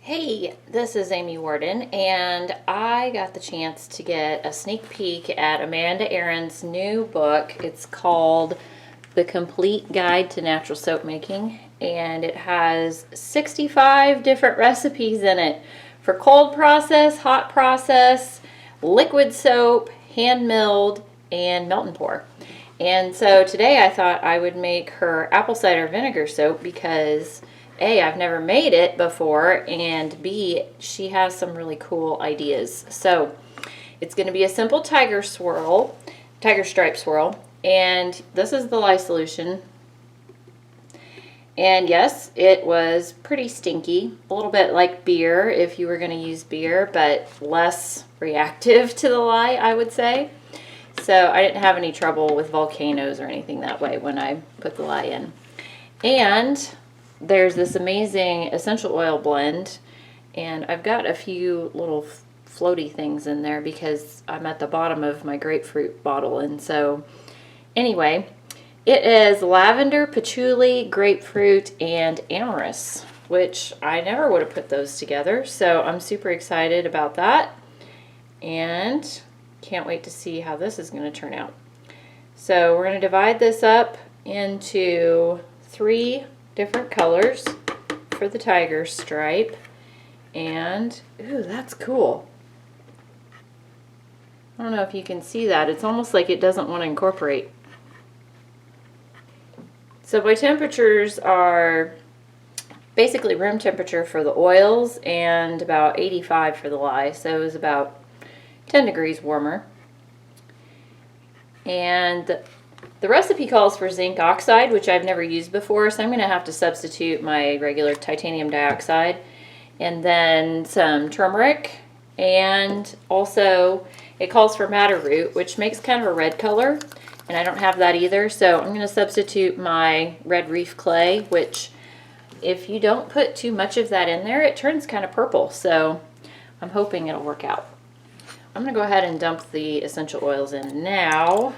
Hey, this is Amy Warden, and I got the chance to get a sneak peek at Amanda Aaron's new book. It's called The Complete Guide to Natural Soap Making, and it has 65 different recipes in it for cold process, hot process, liquid soap, hand milled, and melt and pour. And so today I thought I would make her apple cider vinegar soap because A, I've never made it before, and B, she has some really cool ideas. So it's going to be a simple tiger stripe swirl, and this is the lye solution. And yes, it was pretty stinky, a little bit like beer if you were going to use beer, but less reactive to the lye, I would say. So I didn't have any trouble with volcanoes or anything that way when I put the lye in. And there's this amazing essential oil blend, and I've got a few little floaty things in there because I'm at the bottom of my grapefruit bottle. And so anyway, it is lavender, patchouli, grapefruit, and amyris, which I never would have put those together. So I'm super excited about that and can't wait to see how this is going to turn out. So we're going to divide this up into 3 different colors for the tiger stripe. And ooh, that's cool. I don't know if you can see that. It's almost like it doesn't want to incorporate. So my temperatures are basically room temperature for the oils and about 85 for the lye. So it was about 10 degrees warmer. And the recipe calls for zinc oxide, which I've never used before, so I'm going to have to substitute my regular titanium dioxide. And then some turmeric, and also it calls for madder root, which makes kind of a red color, and I don't have that either, so I'm going to substitute my red reef clay, which if you don't put too much of that in there, it turns kind of purple, so I'm hoping it'll work out. I'm going to go ahead and dump the essential oils in now.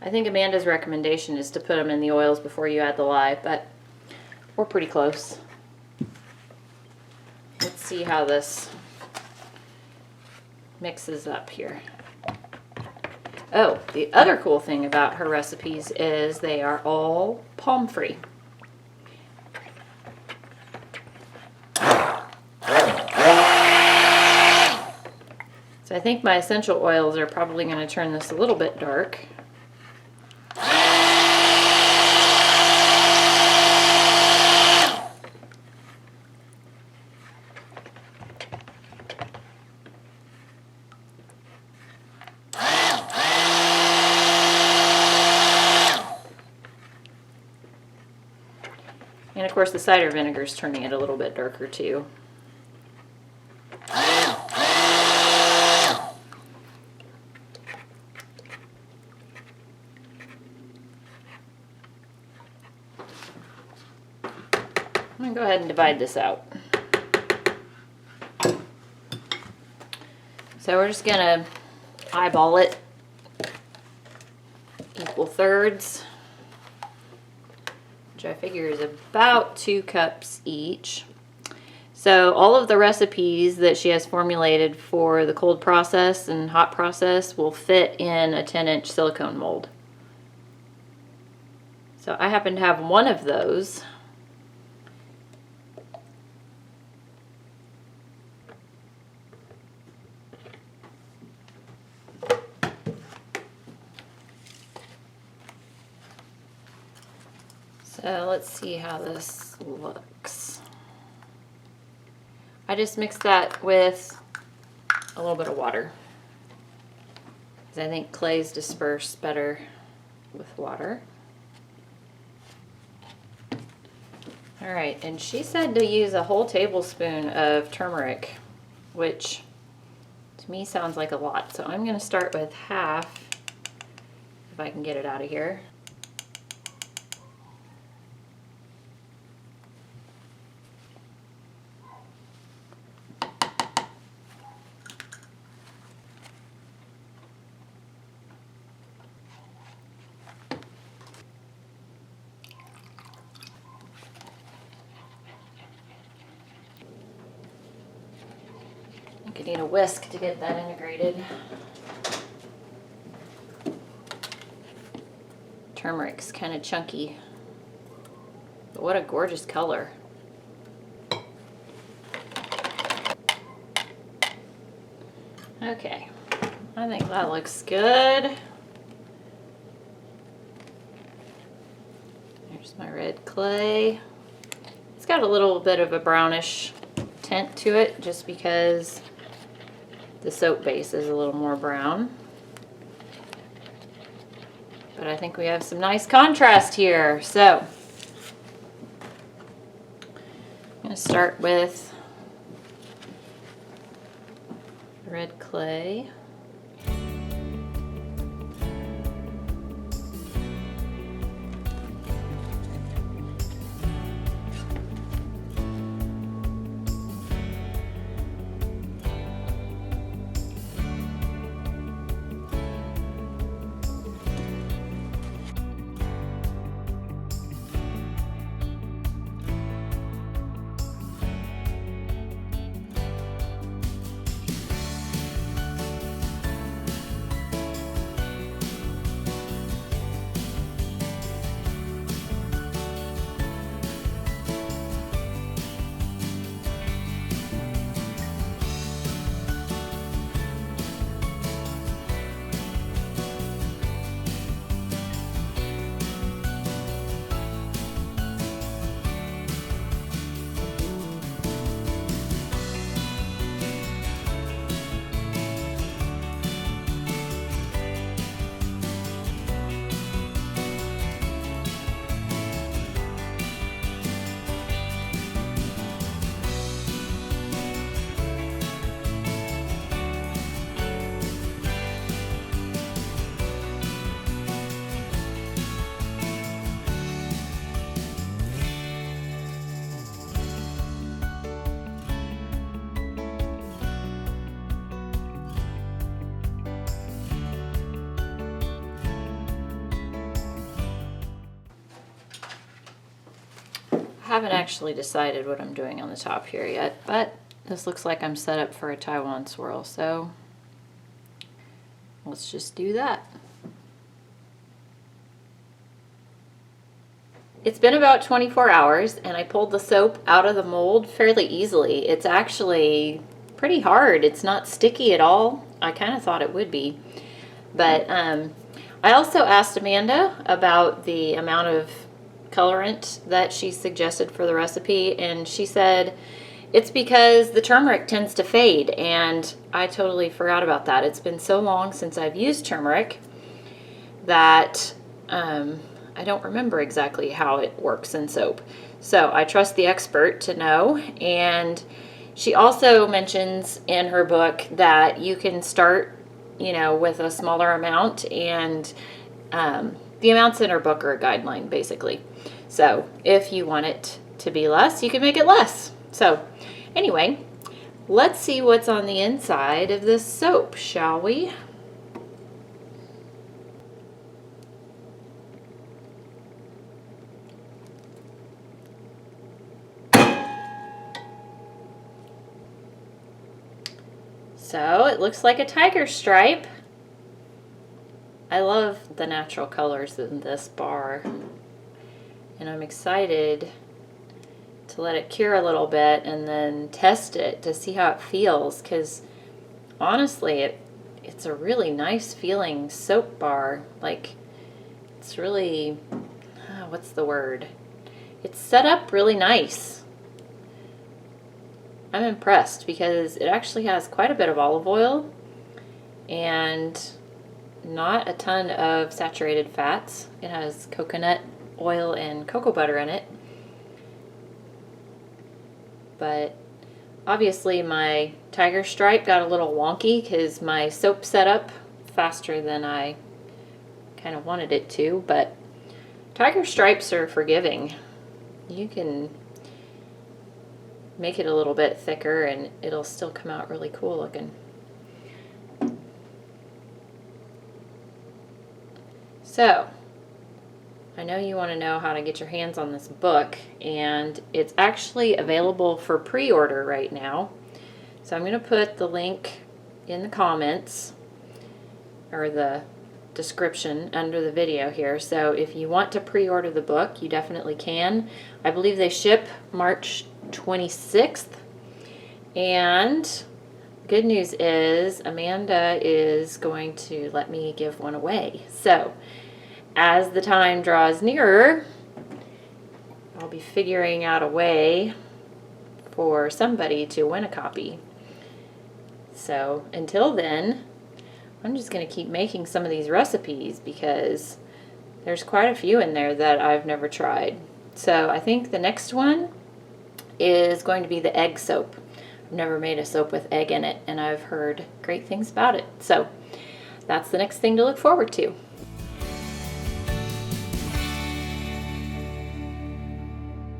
I think Amanda's recommendation is to put them in the oils before you add the lye, but we're pretty close. Let's see how this mixes up here. Oh, the other cool thing about her recipes is they are all palm-free. So I think my essential oils are probably going to turn this a little bit dark. And of course the cider vinegar is turning it a little bit darker too. I'm going to go ahead and divide this out. So we're just going to eyeball it equal thirds, which I figure is about 2 cups each. So all of the recipes that she has formulated for the cold process and hot process will fit in a 10-inch silicone mold. So I happen to have one of those. So let's see how this looks. I just mixed that with a little bit of water, because I think clays disperse better with water. All right, and she said to use a whole tablespoon of turmeric, which to me sounds like a lot. So I'm going to start with half, if I can get it out of here. I need a whisk to get that integrated. Turmeric's kind of chunky. But what a gorgeous color. Okay, I think that looks good. There's my red clay. It's got a little bit of a brownish tint to it just because the soap base is a little more brown. But I think we have some nice contrast here. So I'm going to start with red clay. I haven't actually decided what I'm doing on the top here yet, but this looks like I'm set up for a Taiwan swirl, so let's just do that. It's been about 24 hours and I pulled the soap out of the mold fairly easily. It's actually pretty hard. It's not sticky at all. I kind of thought it would be. But I also asked Amanda about the amount of colorant that she suggested for the recipe, and she said it's because the turmeric tends to fade, and I totally forgot about that. It's been so long since I've used turmeric that I don't remember exactly how it works in soap. So I trust the expert to know. And she also mentions in her book that you can start, you know, with a smaller amount, and the amounts in her book are a guideline, basically. So if you want it to be less, you can make it less. So anyway, let's see what's on the inside of this soap, shall we? So it looks like a tiger stripe. I love the natural colors in this bar, and I'm excited to let it cure a little bit and then test it to see how it feels, because honestly it's a really nice feeling soap bar. Like, it's really, what's the word? It's set up really nice. I'm impressed because it actually has quite a bit of olive oil and not a ton of saturated fats. It has coconut oil and cocoa butter in it. But obviously my tiger stripe got a little wonky because my soap set up faster than I kind of wanted it to, but tiger stripes are forgiving. You can make it a little bit thicker and it'll still come out really cool looking. So, I know you want to know how to get your hands on this book, and it's actually available for pre-order right now. So I'm going to put the link in the comments or the description under the video here. So if you want to pre-order the book, you definitely can. I believe they ship March 26th. And good news is Amanda is going to let me give one away. So as the time draws nearer, I'll be figuring out a way for somebody to win a copy. So until then, I'm just going to keep making some of these recipes because there's quite a few in there that I've never tried. So I think the next one is going to be the egg soap. I've never made a soap with egg in it, and I've heard great things about it. So that's the next thing to look forward to.